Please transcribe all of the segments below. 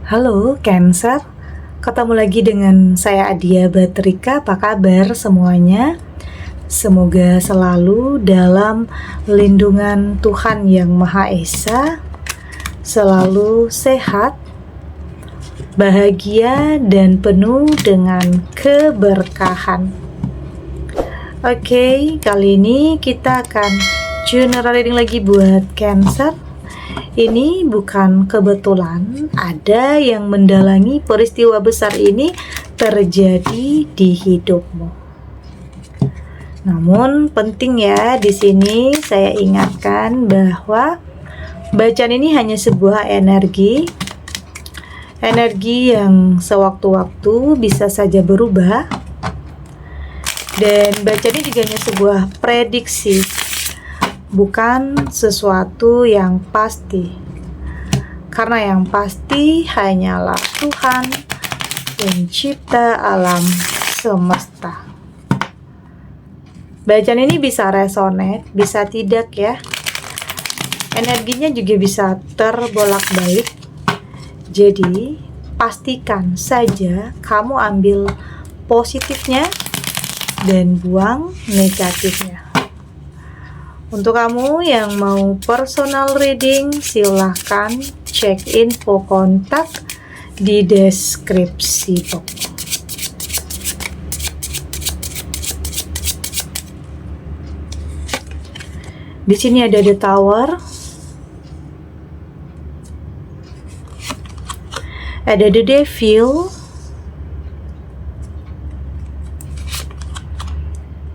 Halo Cancer, ketemu lagi dengan saya Adia Batrika. Apa kabar semuanya? Semoga selalu dalam lindungan Tuhan Yang Maha Esa, selalu sehat, bahagia, dan penuh dengan keberkahan. Oke, kali ini kita akan general reading lagi buat Cancer. Ini bukan kebetulan ada yang mendalangi peristiwa besar ini terjadi di hidupmu. Namun penting ya, di sini saya ingatkan bahwa bacaan ini hanya sebuah energi yang sewaktu-waktu bisa saja berubah, dan bacaan ini juga hanya sebuah prediksi, bukan sesuatu yang pasti, karena yang pasti hanyalah Tuhan pencipta alam semesta. Bacaan ini bisa resonate, bisa tidak ya. Energinya juga bisa terbolak-balik. Jadi pastikan saja kamu ambil positifnya dan buang negatifnya. Untuk kamu yang mau personal reading, silahkan cek info kontak di deskripsi box. Di sini ada The Tower, ada The Devil,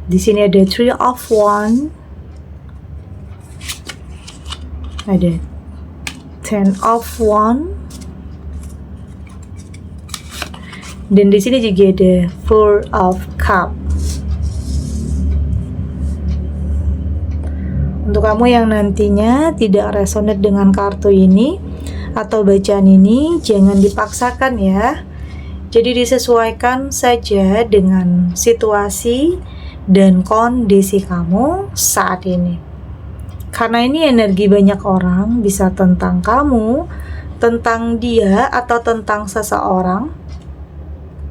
di sini ada Three of Wands, ada Ten of Wands, dan di sini juga ada Four of Cups. Untuk kamu yang nantinya tidak resonate dengan kartu ini atau bacaan ini, jangan dipaksakan ya. Jadi disesuaikan saja dengan situasi dan kondisi kamu saat ini. Karena ini energi banyak orang, bisa tentang kamu, tentang dia, atau tentang seseorang.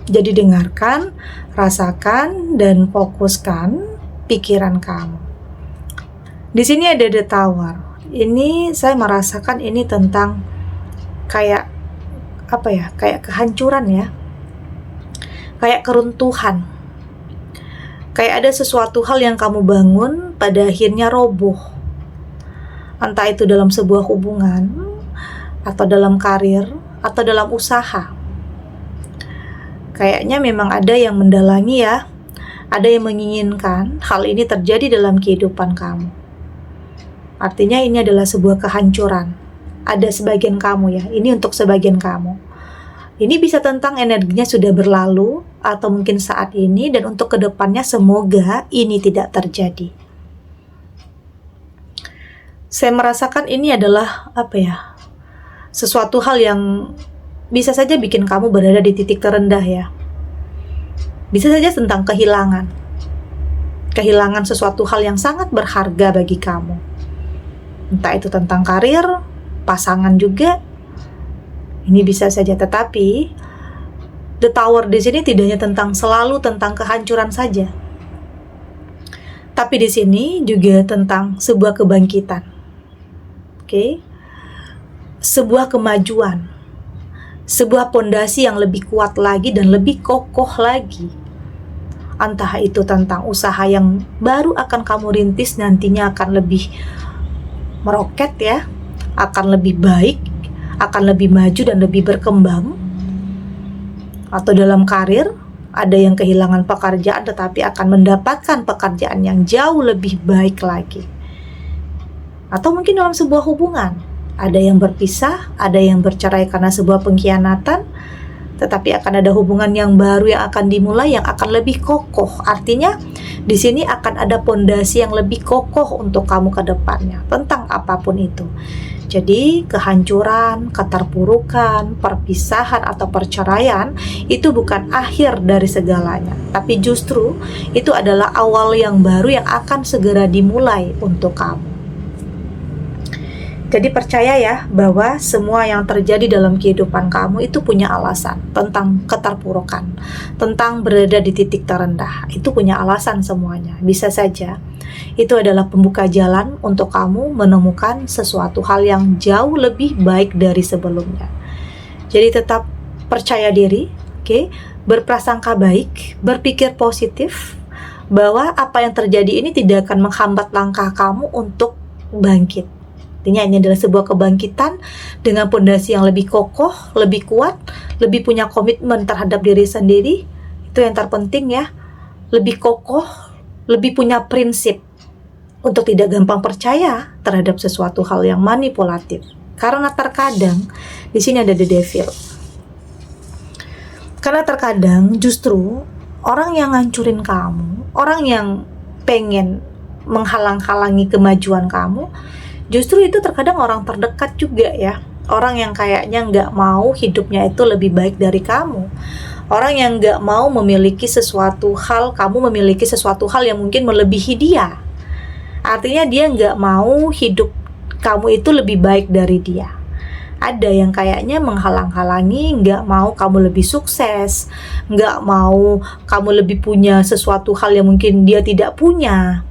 Jadi dengarkan, rasakan, dan fokuskan pikiran kamu. Di sini ada The Tower. Ini saya merasakan ini tentang kayak kehancuran ya. Kayak keruntuhan. Kayak ada sesuatu hal yang kamu bangun pada akhirnya roboh. Entah itu dalam sebuah hubungan, atau dalam karir, atau dalam usaha. Kayaknya memang ada yang mendalangi ya, ada yang menginginkan hal ini terjadi dalam kehidupan kamu. Artinya ini adalah sebuah kehancuran. Ada sebagian kamu ya, ini untuk sebagian kamu. Ini bisa tentang energinya sudah berlalu, atau mungkin saat ini, dan untuk kedepannya semoga ini tidak terjadi. Saya merasakan ini adalah sesuatu hal yang bisa saja bikin kamu berada di titik terendah ya. Bisa saja tentang kehilangan sesuatu hal yang sangat berharga bagi kamu. Entah itu tentang karir, pasangan juga. Ini bisa saja, tetapi The Tower di sini tidak hanya selalu tentang kehancuran saja. Tapi di sini juga tentang sebuah kebangkitan. Sebuah kemajuan, sebuah pondasi yang lebih kuat lagi dan lebih kokoh lagi. Entah itu tentang usaha yang baru akan kamu rintis, nantinya akan lebih meroket ya, akan lebih baik, akan lebih maju dan lebih berkembang. Atau dalam karir, ada yang kehilangan pekerjaan tetapi akan mendapatkan pekerjaan yang jauh lebih baik lagi. Atau mungkin dalam sebuah hubungan, ada yang berpisah, ada yang bercerai karena sebuah pengkhianatan, tetapi akan ada hubungan yang baru yang akan dimulai, yang akan lebih kokoh. Artinya di sini akan ada pondasi yang lebih kokoh untuk kamu ke depannya, tentang apapun itu. Jadi kehancuran, keterpurukan, perpisahan atau perceraian itu bukan akhir dari segalanya, tapi justru itu adalah awal yang baru yang akan segera dimulai untuk kamu. Jadi percaya ya bahwa semua yang terjadi dalam kehidupan kamu itu punya alasan. Tentang keterpurukan, tentang berada di titik terendah, itu punya alasan semuanya. Bisa saja itu adalah pembuka jalan untuk kamu menemukan sesuatu hal yang jauh lebih baik dari sebelumnya. Jadi tetap percaya diri, oke? Berprasangka baik, berpikir positif, bahwa apa yang terjadi ini tidak akan menghambat langkah kamu untuk bangkit. Artinya ini adalah sebuah kebangkitan dengan pondasi yang lebih kokoh, lebih kuat, lebih punya komitmen terhadap diri sendiri. Itu yang terpenting ya. Lebih kokoh, lebih punya prinsip untuk tidak gampang percaya terhadap sesuatu hal yang manipulatif. Karena terkadang di sini ada the devil. Karena terkadang justru orang yang ngancurin kamu, orang yang pengen menghalang-halangi kemajuan kamu, justru itu terkadang orang terdekat juga ya. Orang yang kayaknya nggak mau hidupnya itu lebih baik dari kamu. Orang yang nggak mau memiliki sesuatu hal, kamu memiliki sesuatu hal yang mungkin melebihi dia. Artinya dia nggak mau hidup kamu itu lebih baik dari dia. Ada yang kayaknya menghalang-halangi, nggak mau kamu lebih sukses, nggak mau kamu lebih punya sesuatu hal yang mungkin dia tidak punya.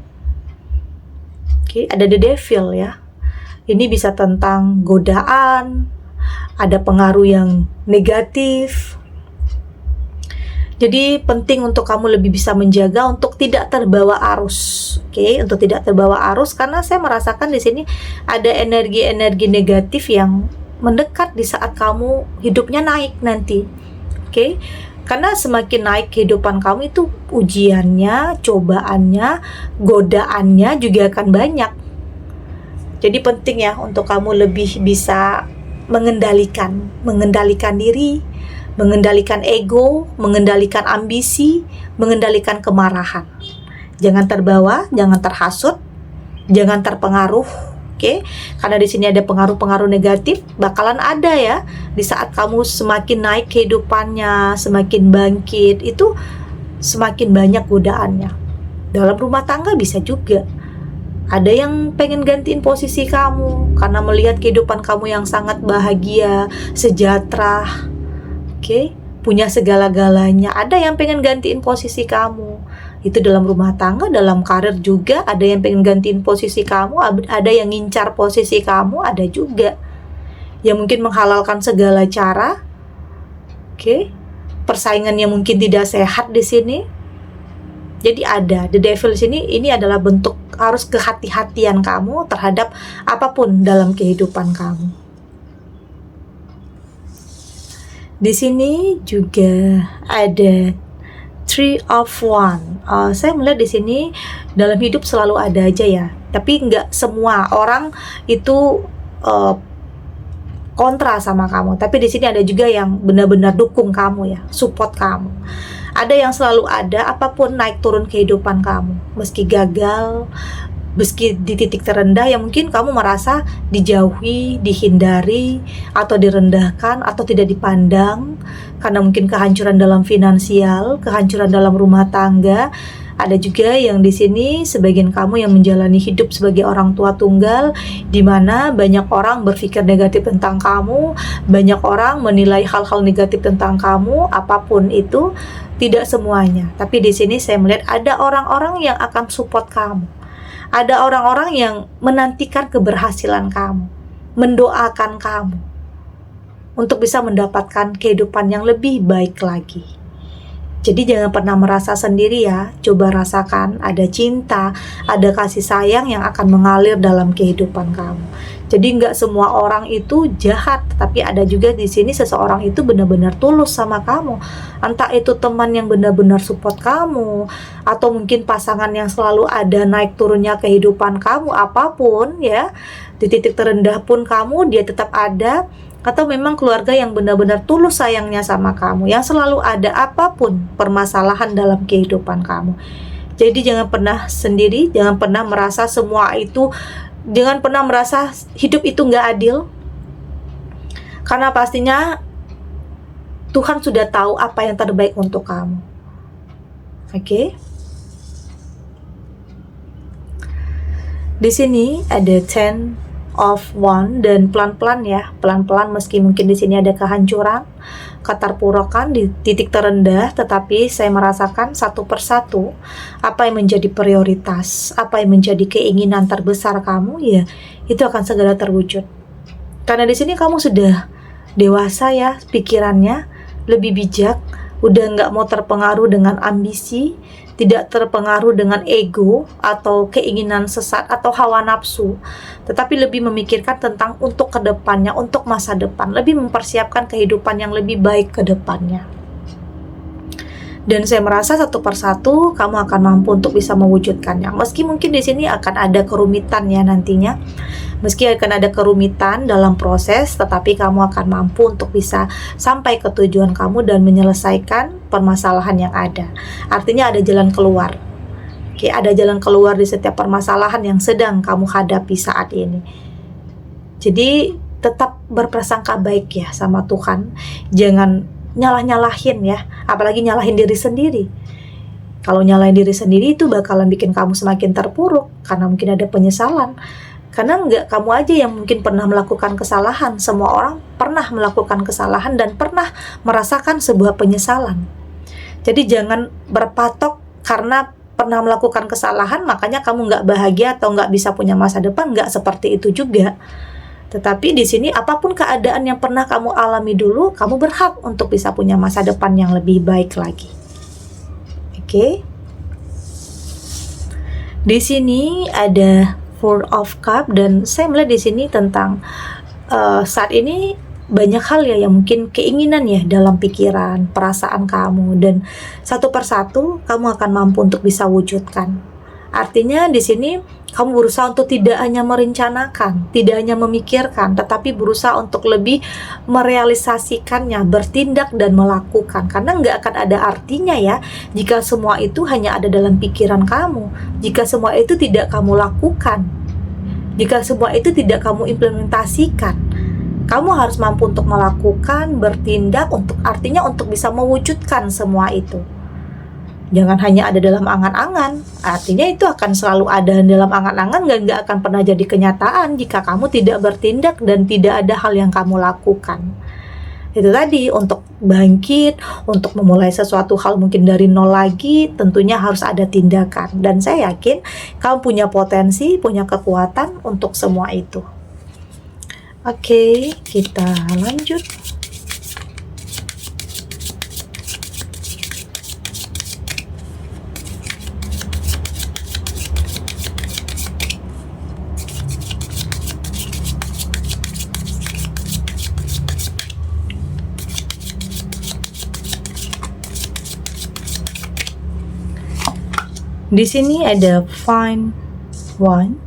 Oke, ada the devil ya. Ini bisa tentang godaan, ada pengaruh yang negatif. Jadi penting untuk kamu lebih bisa menjaga untuk tidak terbawa arus. Oke, untuk tidak terbawa arus karena saya merasakan di sini ada energi-energi negatif yang mendekat di saat kamu hidupnya naik nanti. Oke. Karena semakin naik kehidupan kamu itu ujiannya, cobaannya, godaannya juga akan banyak. Jadi penting ya untuk kamu lebih bisa mengendalikan diri, mengendalikan ego, mengendalikan ambisi, mengendalikan kemarahan. Jangan terbawa, jangan terhasut, jangan terpengaruh, oke? Karena di sini ada pengaruh-pengaruh negatif bakalan ada ya. Di saat kamu semakin naik kehidupannya, semakin bangkit, itu semakin banyak godaannya. Dalam rumah tangga bisa juga. Ada yang pengen gantiin posisi kamu karena melihat kehidupan kamu yang sangat bahagia, sejahtera, oke? Punya segala-galanya. Ada yang pengen gantiin posisi kamu. Itu dalam rumah tangga, dalam karir juga. Ada yang pengen gantiin posisi kamu, ada yang ngincar posisi kamu, ada juga yang mungkin menghalalkan segala cara, oke? Persaingannya mungkin tidak sehat di sini. Jadi ada the devil sini, ini adalah bentuk harus kehati-hatian kamu terhadap apapun dalam kehidupan kamu. Di sini juga ada Three of Wands. Saya melihat di sini dalam hidup selalu ada aja ya, tapi nggak semua orang itu kontra sama kamu. Tapi di sini ada juga yang benar-benar dukung kamu ya, support kamu. Ada yang selalu ada apapun naik turun kehidupan kamu, meski gagal, meski di titik terendah yang mungkin kamu merasa dijauhi, dihindari, atau direndahkan, atau tidak dipandang karena mungkin kehancuran dalam finansial, kehancuran dalam rumah tangga. Ada juga yang di sini sebagian kamu yang menjalani hidup sebagai orang tua tunggal, di mana banyak orang berpikir negatif tentang kamu, banyak orang menilai hal-hal negatif tentang kamu, apapun itu, tidak semuanya. Tapi di sini saya melihat ada orang-orang yang akan support kamu. Ada orang-orang yang menantikan keberhasilan kamu, mendoakan kamu untuk bisa mendapatkan kehidupan yang lebih baik lagi. Jadi jangan pernah merasa sendiri ya. Coba rasakan ada cinta, ada kasih sayang yang akan mengalir dalam kehidupan kamu. Jadi nggak semua orang itu jahat, tapi ada juga di sini seseorang itu benar-benar tulus sama kamu. Entah itu teman yang benar-benar support kamu, atau mungkin pasangan yang selalu ada naik turunnya kehidupan kamu, apapun ya. Di titik terendah pun kamu, dia tetap ada. Atau memang keluarga yang benar-benar tulus sayangnya sama kamu, yang selalu ada apapun permasalahan dalam kehidupan kamu. Jadi jangan pernah sendiri, jangan pernah merasa semua itu, jangan pernah merasa hidup itu nggak adil, karena pastinya Tuhan sudah tahu apa yang terbaik untuk kamu. Oke? Di sini ada 10 of Wand, dan pelan-pelan ya, pelan-pelan meski mungkin di sini ada kehancuran, keterpurukan di titik terendah, tetapi saya merasakan satu persatu apa yang menjadi prioritas, apa yang menjadi keinginan terbesar kamu, ya itu akan segera terwujud. Karena di sini kamu sudah dewasa ya pikirannya, lebih bijak, udah nggak mau terpengaruh dengan ambisi, tidak terpengaruh dengan ego atau keinginan sesat atau hawa nafsu, tetapi lebih memikirkan tentang untuk kedepannya, untuk masa depan, lebih mempersiapkan kehidupan yang lebih baik ke depannya. Dan saya merasa satu persatu kamu akan mampu untuk bisa mewujudkannya. Meski mungkin di sini akan ada kerumitan ya nantinya, meski akan ada kerumitan dalam proses, tetapi kamu akan mampu untuk bisa sampai ke tujuan kamu dan menyelesaikan permasalahan yang ada. Artinya ada jalan keluar. Oke, ada jalan keluar di setiap permasalahan yang sedang kamu hadapi saat ini. Jadi tetap berprasangka baik ya sama Tuhan. Jangan nyalah-nyalahin ya, apalagi nyalahin diri sendiri. Kalau nyalahin diri sendiri itu bakalan bikin kamu semakin terpuruk, karena mungkin ada penyesalan. Karena nggak kamu aja yang mungkin pernah melakukan kesalahan, semua orang pernah melakukan kesalahan dan pernah merasakan sebuah penyesalan. Jadi jangan berpatok karena pernah melakukan kesalahan makanya kamu nggak bahagia atau nggak bisa punya masa depan, nggak seperti itu juga. Tetapi di sini apapun keadaan yang pernah kamu alami dulu, kamu berhak untuk bisa punya masa depan yang lebih baik lagi. Oke. Di sini ada Four of Cups, dan saya melihat di sini tentang saat ini banyak hal ya yang mungkin keinginan ya dalam pikiran, perasaan kamu, dan satu persatu kamu akan mampu untuk bisa wujudkan. Artinya di sini kamu berusaha untuk tidak hanya merencanakan, tidak hanya memikirkan, tetapi berusaha untuk lebih merealisasikannya, bertindak dan melakukan. Karena nggak akan ada artinya ya jika semua itu hanya ada dalam pikiran kamu, jika semua itu tidak kamu lakukan, jika semua itu tidak kamu implementasikan. Kamu harus mampu untuk melakukan, bertindak, artinya untuk bisa mewujudkan semua itu. Jangan hanya ada dalam angan-angan, artinya itu akan selalu ada dalam angan-angan, nggak akan pernah jadi kenyataan jika kamu tidak bertindak dan tidak ada hal yang kamu lakukan. Itu tadi, untuk bangkit, untuk memulai sesuatu hal mungkin dari nol lagi, tentunya harus ada tindakan. Dan saya yakin kamu punya potensi, punya kekuatan untuk semua itu. Oke, kita lanjut. Di sini ada Find One,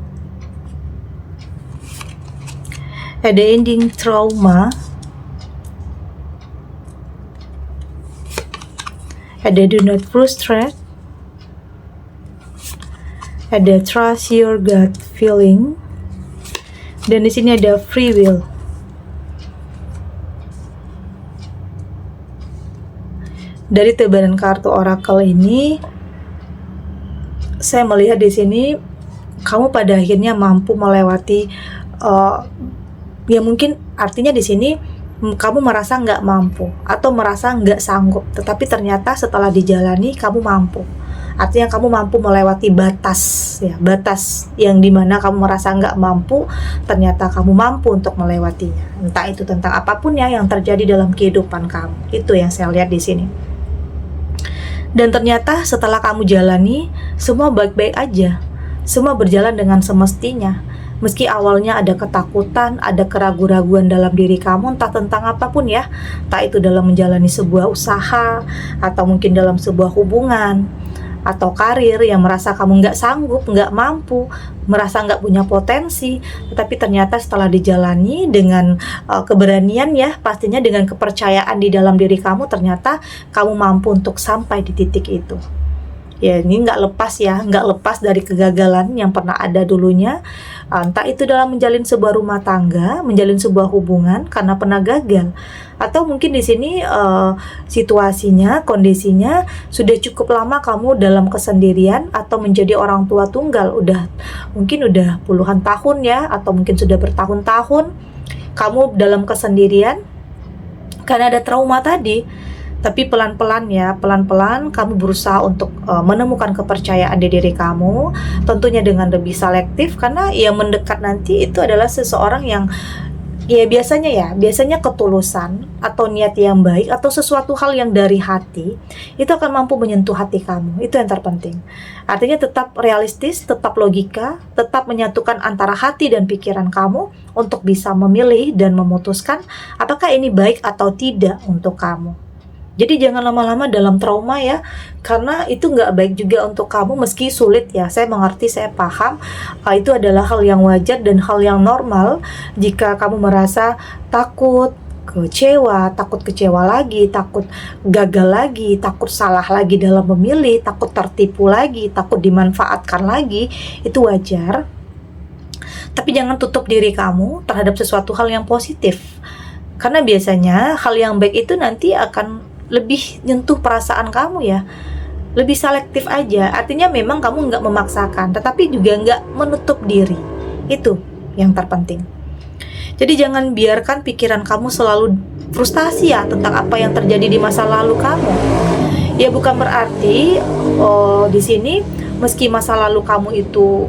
ada Ending Trauma, ada Do Not Frustrate, ada Trust Your Gut Feeling, dan di sini ada Free Will. Dari tebaran kartu oracle ini, saya melihat di sini kamu pada akhirnya mampu melewati ya mungkin artinya di sini kamu merasa nggak mampu atau merasa nggak sanggup, tetapi ternyata setelah dijalani kamu mampu. Artinya kamu mampu melewati batas ya, batas yang dimana kamu merasa nggak mampu, ternyata kamu mampu untuk melewatinya. Entah itu tentang apapun ya yang terjadi dalam kehidupan kamu, itu yang saya lihat di sini. Dan ternyata setelah kamu jalani, semua baik-baik aja. Semua berjalan dengan semestinya. Meski awalnya ada ketakutan, ada keraguan-raguan dalam diri kamu, entah tentang apapun ya. Entah itu dalam menjalani sebuah usaha, atau mungkin dalam sebuah hubungan, atau karir yang merasa kamu nggak sanggup, nggak mampu, merasa nggak punya potensi. Tetapi ternyata setelah dijalani dengan keberanian ya, pastinya dengan kepercayaan di dalam diri kamu, ternyata kamu mampu untuk sampai di titik itu. Ya ini nggak lepas ya, nggak lepas dari kegagalan yang pernah ada dulunya. Entah itu dalam menjalin sebuah rumah tangga, menjalin sebuah hubungan karena pernah gagal, atau mungkin di sini situasinya, kondisinya sudah cukup lama kamu dalam kesendirian atau menjadi orang tua tunggal, mungkin udah puluhan tahun ya, atau mungkin sudah bertahun-tahun kamu dalam kesendirian karena ada trauma tadi. Tapi pelan-pelan kamu berusaha untuk menemukan kepercayaan di diri kamu, tentunya dengan lebih selektif, karena yang mendekat nanti itu adalah seseorang yang biasanya ketulusan atau niat yang baik atau sesuatu hal yang dari hati itu akan mampu menyentuh hati kamu. Itu yang terpenting. Artinya tetap realistis, tetap logika, tetap menyatukan antara hati dan pikiran kamu untuk bisa memilih dan memutuskan apakah ini baik atau tidak untuk kamu. Jadi jangan lama-lama dalam trauma ya, karena itu nggak baik juga untuk kamu, meski sulit ya. Saya mengerti, saya paham, itu adalah hal yang wajar dan hal yang normal jika kamu merasa takut kecewa lagi, takut gagal lagi, takut salah lagi dalam memilih, takut tertipu lagi, takut dimanfaatkan lagi. Itu wajar. Tapi jangan tutup diri kamu terhadap sesuatu hal yang positif. Karena biasanya hal yang baik itu nanti akan lebih nyentuh perasaan kamu ya. Lebih selektif aja. Artinya memang kamu nggak memaksakan, tetapi juga nggak menutup diri. Itu yang terpenting. Jadi jangan biarkan pikiran kamu selalu frustasi ya tentang apa yang terjadi di masa lalu kamu. Ya bukan berarti di sini meski masa lalu kamu itu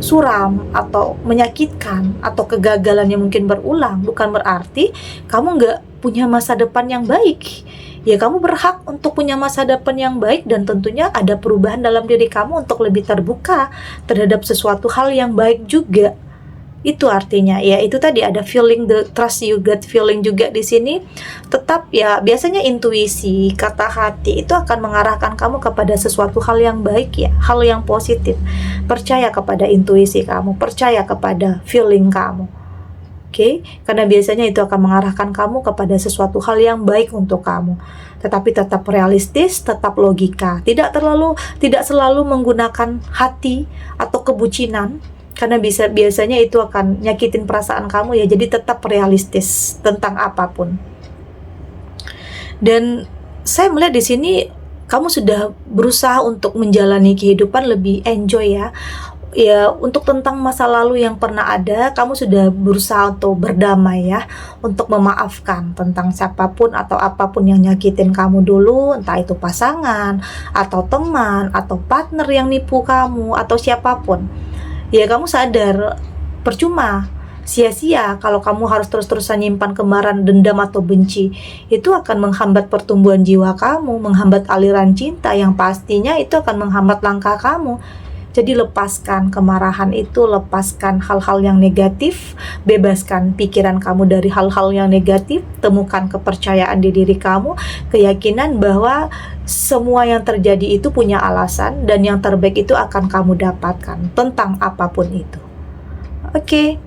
suram atau menyakitkan atau kegagalan yang mungkin berulang, bukan berarti kamu nggak punya masa depan yang baik. Ya kamu berhak untuk punya masa depan yang baik, dan tentunya ada perubahan dalam diri kamu untuk lebih terbuka terhadap sesuatu hal yang baik juga. Itu artinya ya, itu tadi ada feeling, the trust you get feeling juga di sini. Tetap ya, biasanya intuisi, kata hati itu akan mengarahkan kamu kepada sesuatu hal yang baik ya, hal yang positif. Percaya kepada intuisi kamu, percaya kepada feeling kamu. Oke, karena biasanya itu akan mengarahkan kamu kepada sesuatu hal yang baik untuk kamu. Tetapi tetap realistis, tetap logika. Tidak selalu menggunakan hati atau kebucinan, karena biasanya itu akan nyakitin perasaan kamu ya. Jadi tetap realistis tentang apapun. Dan saya melihat di sini kamu sudah berusaha untuk menjalani kehidupan lebih enjoy ya. Ya, untuk tentang masa lalu yang pernah ada, kamu sudah berusaha untuk berdamai ya, untuk memaafkan tentang siapapun atau apapun yang nyakitin kamu dulu, entah itu pasangan, atau teman, atau partner yang nipu kamu, atau siapapun. Ya kamu sadar, percuma, sia-sia kalau kamu harus terus-terusan nyimpan kemarahan, dendam, atau benci. Itu akan menghambat pertumbuhan jiwa kamu, menghambat aliran cinta yang pastinya itu akan menghambat langkah kamu. Jadi lepaskan kemarahan itu, lepaskan hal-hal yang negatif, bebaskan pikiran kamu dari hal-hal yang negatif, temukan kepercayaan di diri kamu, keyakinan bahwa semua yang terjadi itu punya alasan dan yang terbaik itu akan kamu dapatkan tentang apapun itu. Oke.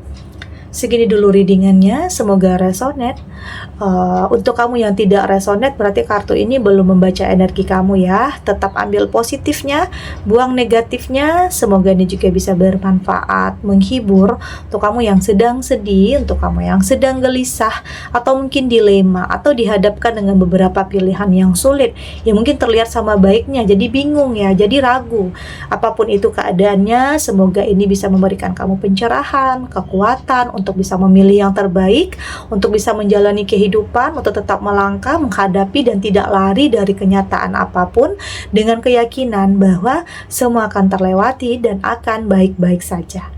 Segini dulu readingannya, semoga resonate. Untuk kamu yang tidak resonate, berarti kartu ini belum membaca energi kamu ya. Tetap ambil positifnya, buang negatifnya. Semoga ini juga bisa bermanfaat, menghibur untuk kamu yang sedang sedih, untuk kamu yang sedang gelisah, atau mungkin dilema, atau dihadapkan dengan beberapa pilihan yang sulit, yang mungkin terlihat sama baiknya, jadi bingung ya, jadi ragu. Apapun itu keadaannya, semoga ini bisa memberikan kamu pencerahan, kekuatan, untuk bisa memilih yang terbaik, untuk bisa menjalani kehidupan, untuk tetap melangkah, menghadapi dan tidak lari dari kenyataan apapun, dengan keyakinan bahwa semua akan terlewati dan akan baik-baik saja.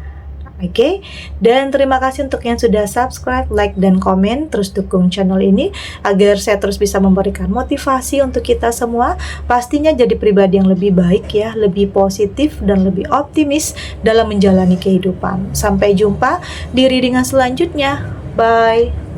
Oke, dan terima kasih untuk yang sudah subscribe, like, dan komen. Terus dukung channel ini agar saya terus bisa memberikan motivasi untuk kita semua. Pastinya jadi pribadi yang lebih baik ya, lebih positif dan lebih optimis dalam menjalani kehidupan. Sampai jumpa di readingan selanjutnya. Bye.